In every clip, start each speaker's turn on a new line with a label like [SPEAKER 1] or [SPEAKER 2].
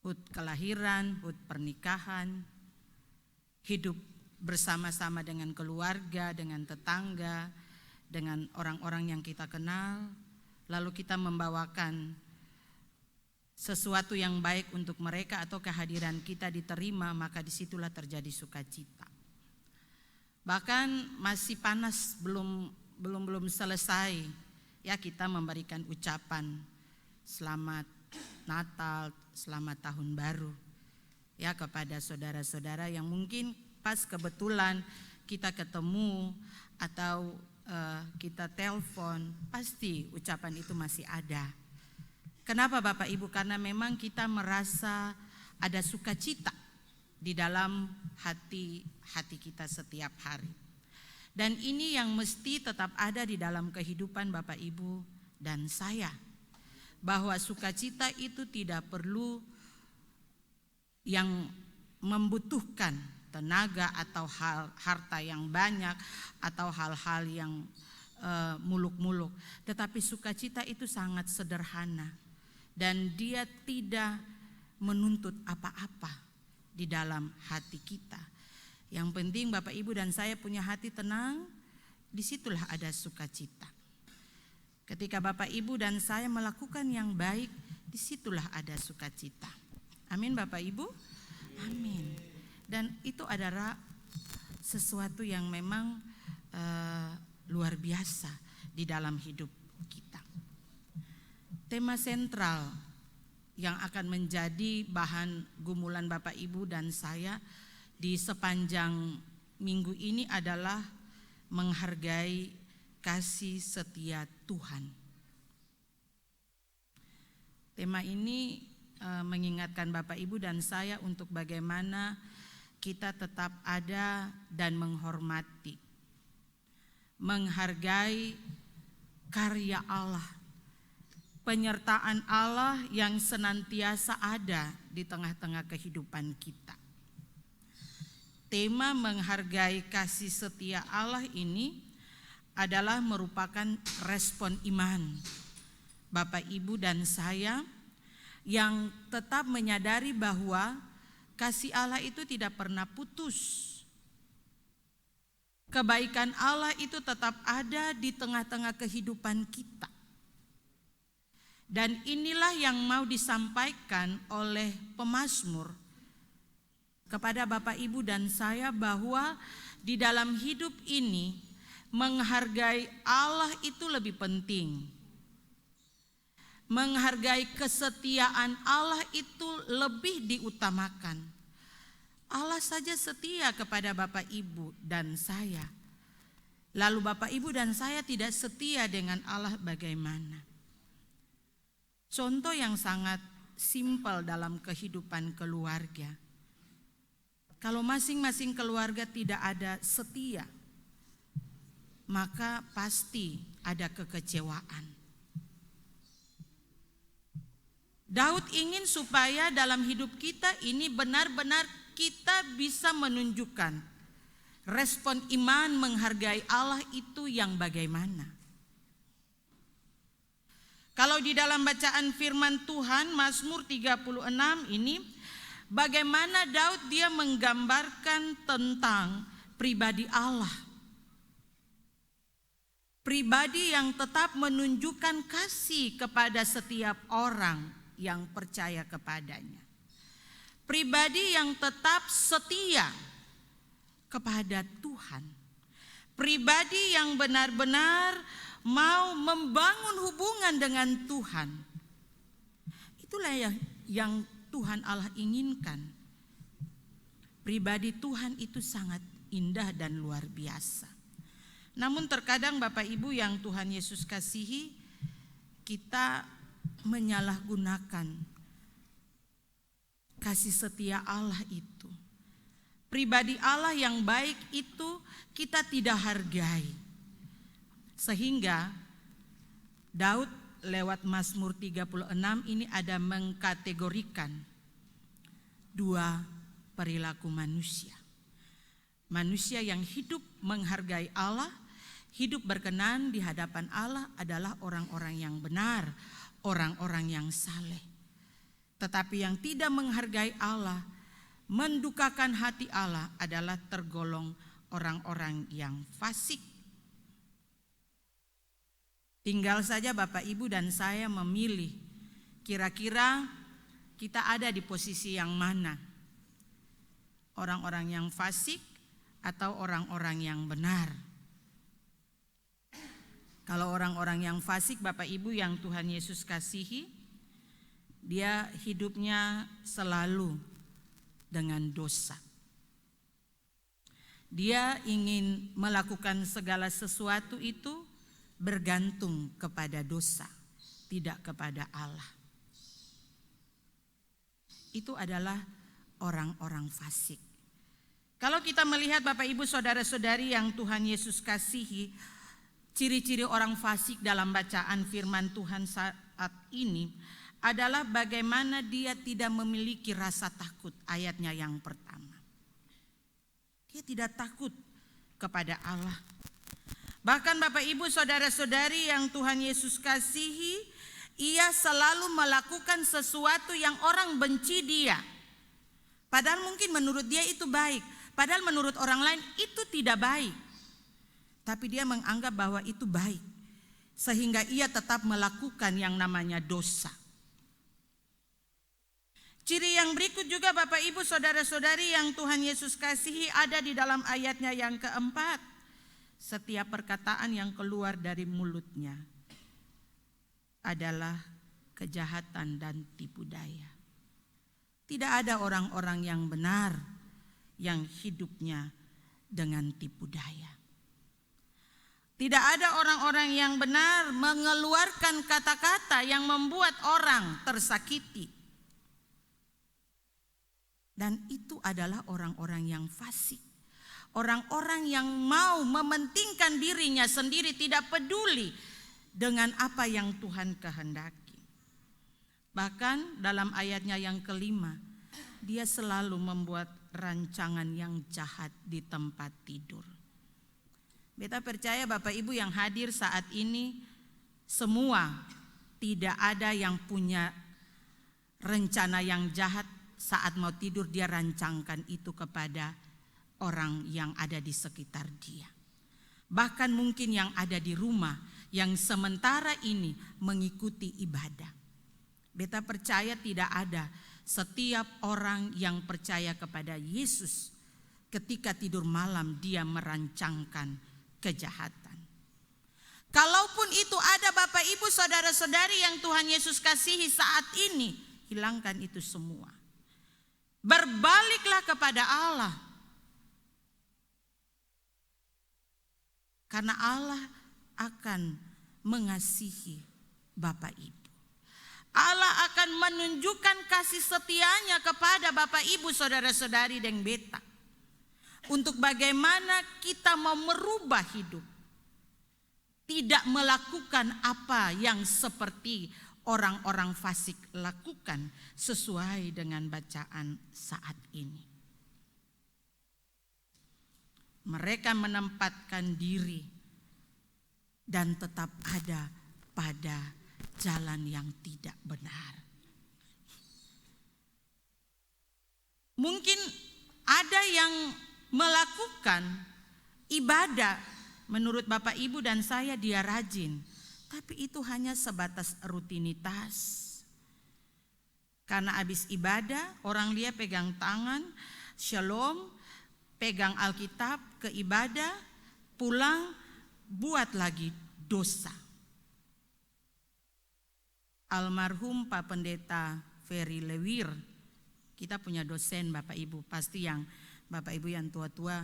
[SPEAKER 1] HUT kelahiran, HUT pernikahan, hidup bersama-sama dengan keluarga, dengan tetangga, dengan orang-orang yang kita kenal, lalu kita membawakan sesuatu yang baik untuk mereka atau kehadiran kita diterima, maka disitulah terjadi sukacita. Bahkan masih panas, belum selesai, ya kita memberikan ucapan selamat Natal, selamat Tahun Baru, ya kepada saudara-saudara yang mungkin pas kebetulan kita ketemu atau kita telepon, pasti ucapan itu masih ada. Kenapa Bapak Ibu? Karena memang kita merasa ada sukacita di dalam hati kita setiap hari. Dan ini yang mesti tetap ada di dalam kehidupan Bapak Ibu dan saya. Bahwa sukacita itu tidak perlu yang membutuhkan tenaga atau harta yang banyak atau hal-hal yang muluk-muluk. Tetapi sukacita itu sangat sederhana dan dia tidak menuntut apa-apa di dalam hati kita. Yang penting Bapak Ibu dan saya punya hati tenang, disitulah ada sukacita. Ketika Bapak Ibu dan saya melakukan yang baik, disitulah ada sukacita. Amin Bapak Ibu? Amin. Dan itu adalah sesuatu yang memang luar biasa di dalam hidup kita. Tema sentral yang akan menjadi bahan gumulan Bapak Ibu dan saya di sepanjang minggu ini adalah menghargai kasih setia Tuhan. Tema ini mengingatkan Bapak Ibu dan saya untuk bagaimana kita tetap ada dan menghormati, menghargai karya Allah, penyertaan Allah yang senantiasa ada di tengah-tengah kehidupan kita. Tema menghargai kasih setia Allah ini adalah merupakan respon iman Bapak Ibu dan saya yang tetap menyadari bahwa kasih Allah itu tidak pernah putus. Kebaikan Allah itu tetap ada di tengah-tengah kehidupan kita. Dan inilah yang mau disampaikan oleh pemazmur kepada Bapak Ibu dan saya bahwa di dalam hidup ini menghargai Allah itu lebih penting. Menghargai kesetiaan Allah itu lebih diutamakan. Allah saja setia kepada Bapak Ibu dan saya. Lalu Bapak Ibu dan saya tidak setia dengan Allah bagaimana? Contoh yang sangat simpel dalam kehidupan keluarga. Kalau masing-masing keluarga tidak ada setia, maka pasti ada kekecewaan. Daud ingin supaya dalam hidup kita ini benar-benar kita bisa menunjukkan respon iman menghargai Allah itu yang bagaimana. Kalau di dalam bacaan firman Tuhan Mazmur 36 ini, bagaimana Daud dia menggambarkan tentang pribadi Allah. Pribadi yang tetap menunjukkan kasih kepada setiap orang yang percaya kepadanya. Pribadi yang tetap setia kepada Tuhan. Pribadi yang benar-benar mau membangun hubungan dengan Tuhan. Itulah yang Tuhan Allah inginkan. Pribadi Tuhan itu sangat indah dan luar biasa. Namun terkadang Bapak Ibu yang Tuhan Yesus kasihi, kita menyalahgunakan kasih setia Allah itu. Pribadi Allah yang baik itu kita tidak hargai. Sehingga Daud lewat Mazmur 36 ini ada mengkategorikan dua perilaku manusia. Manusia yang hidup menghargai Allah, hidup berkenan di hadapan Allah adalah orang-orang yang benar, orang-orang yang saleh. Tetapi yang tidak menghargai Allah, mendukakan hati Allah adalah tergolong orang-orang yang fasik. Tinggal saja Bapak Ibu dan saya memilih kira-kira kita ada di posisi yang mana. Orang-orang yang fasik atau orang-orang yang benar. Kalau orang-orang yang fasik Bapak Ibu yang Tuhan Yesus kasihi, dia hidupnya selalu dengan dosa. Dia ingin melakukan segala sesuatu itu bergantung kepada dosa, tidak kepada Allah. Itu adalah orang-orang fasik. Kalau kita melihat Bapak Ibu saudara-saudari yang Tuhan Yesus kasihi, ciri-ciri orang fasik dalam bacaan firman Tuhan saat ini adalah bagaimana dia tidak memiliki rasa takut, ayatnya yang pertama. Dia tidak takut kepada Allah. Bahkan Bapak Ibu saudara-saudari yang Tuhan Yesus kasihi, ia selalu melakukan sesuatu yang orang benci dia. Padahal mungkin menurut dia itu baik, padahal menurut orang lain itu tidak baik. Tapi dia menganggap bahwa itu baik, sehingga ia tetap melakukan yang namanya dosa. Ciri yang berikut juga Bapak Ibu saudara-saudari yang Tuhan Yesus kasihi ada di dalam ayatnya yang keempat. Setiap perkataan yang keluar dari mulutnya adalah kejahatan dan tipu daya. Tidak ada orang-orang yang benar yang hidupnya dengan tipu daya. Tidak ada orang-orang yang benar mengeluarkan kata-kata yang membuat orang tersakiti. Dan itu adalah orang-orang yang fasik. Orang-orang yang mau mementingkan dirinya sendiri, tidak peduli dengan apa yang Tuhan kehendaki. Bahkan dalam ayatnya yang kelima, dia selalu membuat rancangan yang jahat di tempat tidur. Beta percaya Bapak Ibu yang hadir saat ini, semua tidak ada yang punya rencana yang jahat. Saat mau tidur dia rancangkan itu kepada orang yang ada di sekitar dia. Bahkan mungkin yang ada di rumah yang sementara ini mengikuti ibadah. Beta percaya tidak ada setiap orang yang percaya kepada Yesus ketika tidur malam dia merancangkan kejahatan. Kalaupun itu ada Bapak Ibu saudara-saudari yang Tuhan Yesus kasihi saat ini, hilangkan itu semua. Berbaliklah kepada Allah. Karena Allah akan mengasihi Bapak Ibu. Allah akan menunjukkan kasih setianya kepada Bapak Ibu saudara-saudari dan beta. Untuk bagaimana kita mau merubah hidup. Tidak melakukan apa yang seperti orang-orang fasik lakukan sesuai dengan bacaan saat ini. Mereka menempatkan diri dan tetap ada pada jalan yang tidak benar. Mungkin ada yang melakukan ibadah menurut Bapak Ibu dan saya dia rajin. Tapi itu hanya sebatas rutinitas. Karena habis ibadah, orang lihat pegang tangan, shalom, pegang Alkitab ke ibadah, pulang, buat lagi dosa. Almarhum Pak Pendeta Ferry Lewir, kita punya dosen Bapak Ibu, pasti yang Bapak Ibu yang tua-tua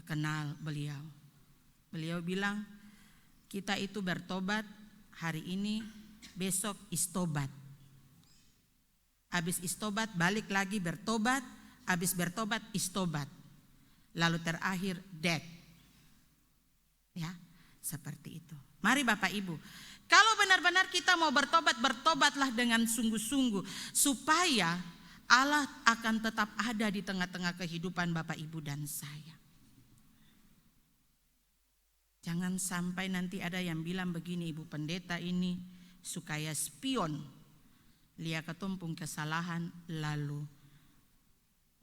[SPEAKER 1] kenal beliau. Beliau bilang, kita itu bertobat hari ini, besok istobat. Habis istobat balik lagi bertobat, habis bertobat istobat. Lalu terakhir death. Ya, seperti itu. Mari Bapak Ibu, kalau benar-benar kita mau bertobat, bertobatlah dengan sungguh-sungguh supaya Allah akan tetap ada di tengah-tengah kehidupan Bapak Ibu dan saya. Jangan sampai nanti ada yang bilang begini, Ibu Pendeta ini suka spion. Lia ketumpung kesalahan, lalu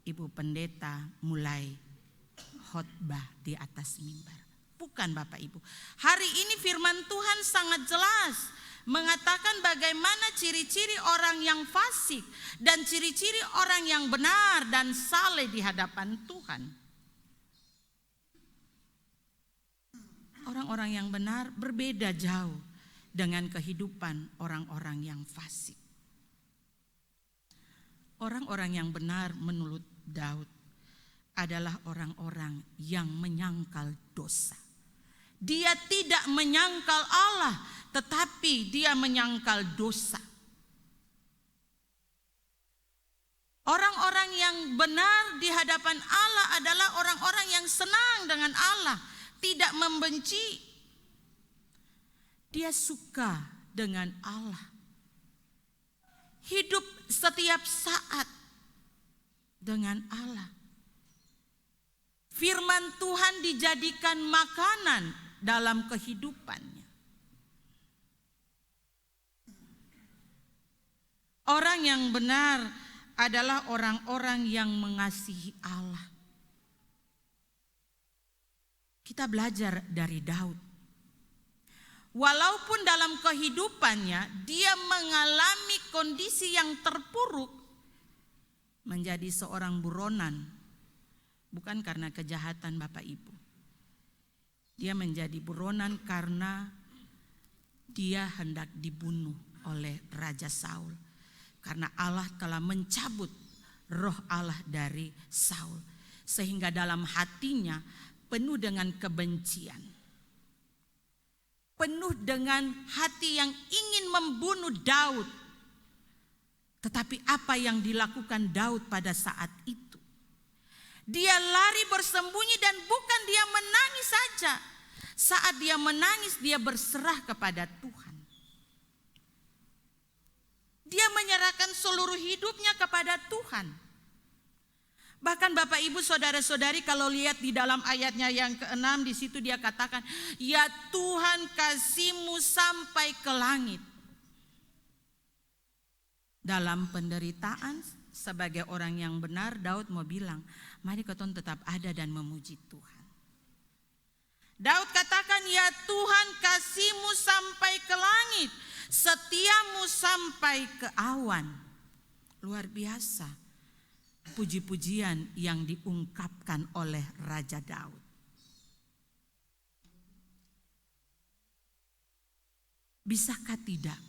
[SPEAKER 1] Ibu Pendeta mulai khotbah di atas mimbar. Bukan Bapak Ibu. Hari ini firman Tuhan sangat jelas mengatakan bagaimana ciri-ciri orang yang fasik dan ciri-ciri orang yang benar dan saleh di hadapan Tuhan. Orang-orang yang benar berbeda jauh dengan kehidupan orang-orang yang fasik. Orang-orang yang benar menurut Daud adalah orang-orang yang menyangkal dosa. Dia tidak menyangkal Allah, tetapi dia menyangkal dosa. Orang-orang yang benar di hadapan Allah adalah orang-orang yang senang dengan Allah, tidak membenci. Dia suka dengan Allah. Hidup setiap saat dengan Allah. Firman Tuhan dijadikan makanan dalam kehidupannya. Orang yang benar adalah orang-orang yang mengasihi Allah. Kita belajar dari Daud. Walaupun dalam kehidupannya dia mengalami kondisi yang terpuruk, menjadi seorang buronan, bukan karena kejahatan Bapak Ibu. Dia menjadi buronan karena dia hendak dibunuh oleh Raja Saul. Karena Allah telah mencabut roh Allah dari Saul. Sehingga dalam hatinya penuh dengan kebencian. Penuh dengan hati yang ingin membunuh Daud. Tetapi apa yang dilakukan Daud pada saat itu? Dia lari bersembunyi dan bukan dia menangis saja. Saat dia menangis dia berserah kepada Tuhan. Dia menyerahkan seluruh hidupnya kepada Tuhan. Bahkan Bapak Ibu saudara-saudari kalau lihat di dalam ayatnya yang ke-6 di situ dia katakan, ya Tuhan kasih-Mu sampai ke langit. Dalam penderitaan sebagai orang yang benar Daud mau bilang, mari kita tetap ada dan memuji Tuhan. Daud katakan, ya Tuhan kasih-Mu sampai ke langit, setia-Mu sampai ke awan. Luar biasa. Puji-pujian yang diungkapkan oleh Raja Daud. Bisakah tidak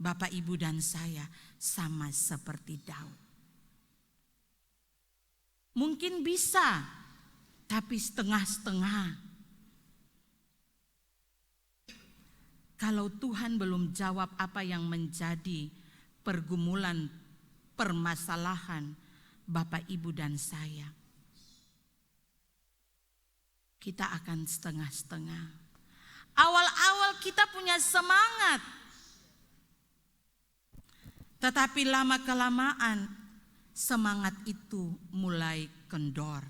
[SPEAKER 1] Bapak Ibu dan saya sama seperti Daud? Mungkin bisa, tapi setengah-setengah. Kalau Tuhan belum jawab apa yang menjadi pergumulan, permasalahan Bapak, Ibu, dan saya, kita akan setengah-setengah. Awal-awal kita punya semangat, tetapi lama-kelamaan semangat itu mulai kendor.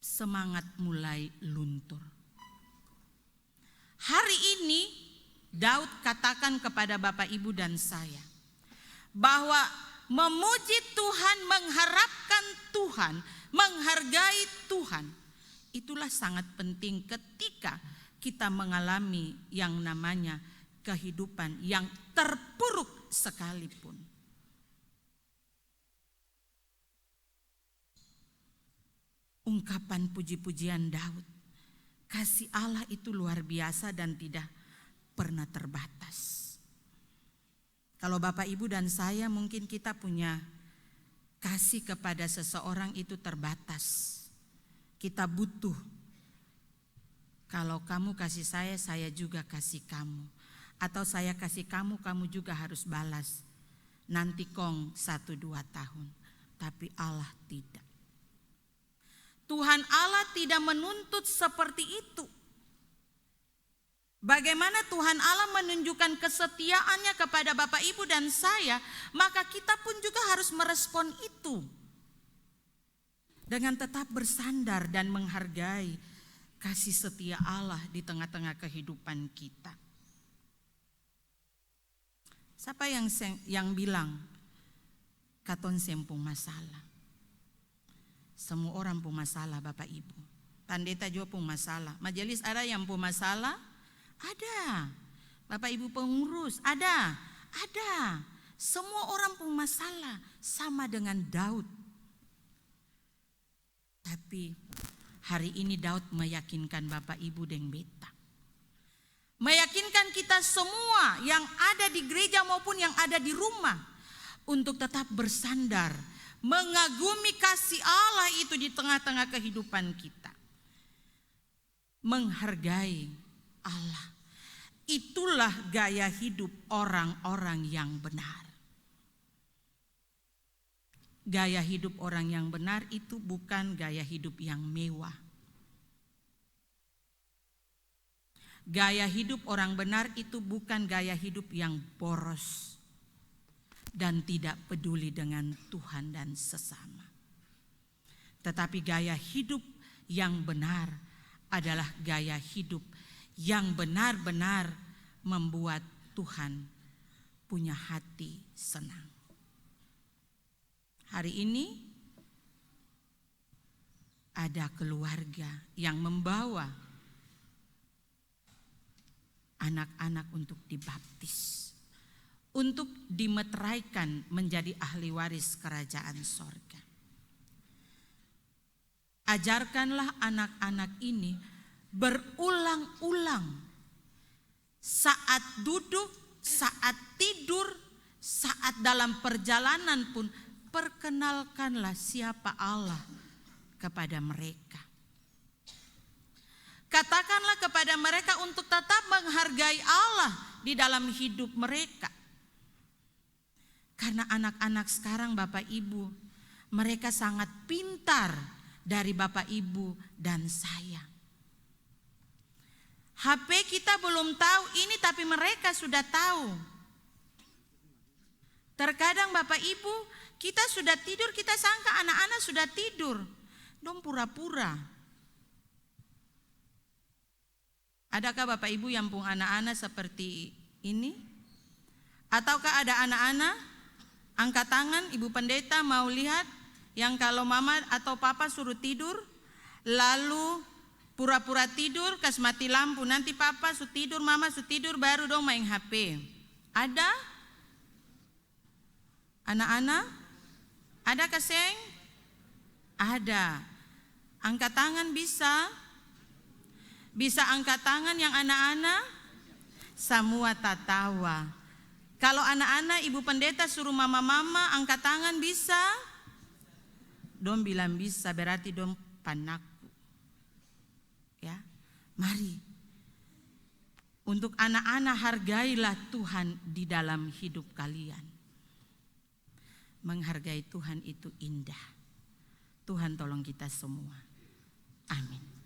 [SPEAKER 1] Semangat mulai luntur. Hari ini Daud katakan kepada Bapak, Ibu, dan saya bahwa memuji Tuhan, mengharapkan Tuhan, menghargai Tuhan, itulah sangat penting ketika kita mengalami yang namanya kehidupan yang terpuruk sekalipun. Ungkapan puji-pujian Daud, kasih Allah itu luar biasa dan tidak pernah terbatas. Kalau Bapak, Ibu, dan saya mungkin kita punya kasih kepada seseorang itu terbatas. Kita butuh. Kalau kamu kasih saya juga kasih kamu. Atau saya kasih kamu, kamu juga harus balas. Nanti kong 1-2 tahun. Tapi Allah tidak. Tuhan Allah tidak menuntut seperti itu. Bagaimana Tuhan Allah menunjukkan kesetiaannya kepada Bapak, Ibu, dan saya, maka kita pun juga harus merespon itu. Dengan tetap bersandar dan menghargai kasih setia Allah di tengah-tengah kehidupan kita. Siapa yang bilang katon sempung masalah? Semua orang pun masalah Bapak Ibu. Pendeta juga pun masalah. Majelis ada yang pun masalah? Ada. Bapak Ibu pengurus? Ada. Ada. Semua orang pun masalah. Sama dengan Daud. Tapi hari ini Daud meyakinkan Bapak Ibu dan beta. Meyakinkan kita semua yang ada di gereja maupun yang ada di rumah. Untuk tetap bersandar. Mengagumi kasih Allah itu di tengah-tengah kehidupan kita. Menghargai Allah. Itulah gaya hidup orang-orang yang benar. Gaya hidup orang yang benar itu bukan gaya hidup yang mewah. Gaya hidup orang benar itu bukan gaya hidup yang boros dan tidak peduli dengan Tuhan dan sesama. Tetapi gaya hidup yang benar adalah gaya hidup yang benar-benar membuat Tuhan punya hati senang. Hari ini ada keluarga yang membawa anak-anak untuk dibaptis. Untuk dimeteraikan menjadi ahli waris kerajaan sorga. Ajarkanlah anak-anak ini berulang-ulang. Saat duduk, saat tidur, saat dalam perjalanan pun perkenalkanlah siapa Allah kepada mereka. Katakanlah kepada mereka untuk tetap menghargai Allah di dalam hidup mereka. Karena anak-anak sekarang Bapak Ibu, mereka sangat pintar dari Bapak Ibu dan saya. HP kita belum tahu ini tapi mereka sudah tahu. Terkadang Bapak Ibu, kita sudah tidur, kita sangka anak-anak sudah tidur. Dong pura-pura. Adakah Bapak Ibu yang punya anak-anak seperti ini? Ataukah ada anak-anak? Angkat tangan, Ibu Pendeta mau lihat yang kalau mama atau papa suruh tidur, lalu pura-pura tidur, kasih mati lampu, nanti papa suruh tidur, mama suruh tidur, baru dong main HP. Ada? Anak-anak? Ada keseng? Ada. Angkat tangan bisa? Bisa angkat tangan yang anak-anak? Semua tatawa. Kalau anak-anak Ibu Pendeta suruh mama-mama angkat tangan bisa? Dong bilang bisa, berarti dong panaku. Ya, mari. Untuk anak-anak hargailah Tuhan di dalam hidup kalian. Menghargai Tuhan itu indah. Tuhan tolong kita semua. Amin.